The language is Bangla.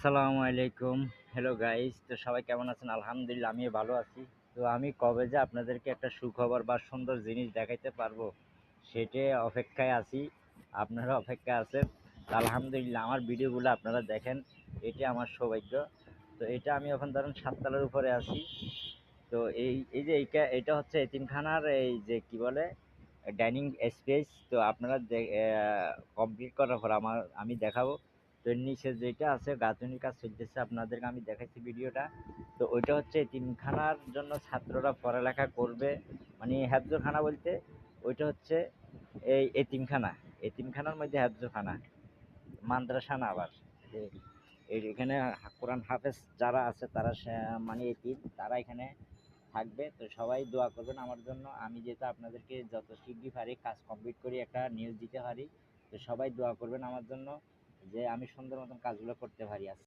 আসসালামু আলাইকুম। Hello guys. তো সবাই কেমন আছেন? আলহামদুলিল্লাহ আমিও ভালো আছি। তো আমি কবে যে আপনাদেরকে একটা সুখবর বা সুন্দর জিনিস দেখাইতে পারবো, সেটাই অপেক্ষায় আছি। আপনারা অপেক্ষায় আছেন। তো আলহামদুলিল্লাহ আমার ভিডিওগুলো আপনারা দেখেন, এটাই আমার সৌভাগ্য। তো এটা আমি এখন ধরেন ৭ তলার উপরে আছি। তো এই যে এটা হচ্ছে এতিমখানার এই যে কি বলে ডাইনিং স্পেস। তো আপনারা কমপ্লিট করার পর আমি দেখাবো। তো এর নিচে যেটা আছে গাঁথুনির কাজ চলতেছে, আপনাদেরকে আমি দেখাচ্ছি ভিডিওটা। তো ওইটা হচ্ছে এতিমখানার জন্য ছাত্ররা পড়ালেখা করবে, মানে হেফজখানা বলতে ওইটা হচ্ছে এই এতিমখানা। এতিমখানার মধ্যে হেফজখানা, মাদ্রাসা না আবার। যে এখানে কোরআন হাফেজ যারা আছে তারা মানে এতিম তারা এখানে থাকবে। তো সবাই দোয়া করবেন আমার জন্য, আমি যেহেতু আপনাদেরকে যত শিগগির পারি কাজ কমপ্লিট করি একটা নিউজ দিতে পারি। তো সবাই দোয়া করবেন আমার জন্য যে আমি সুন্দর মতন কাজগুলো করতে পারি।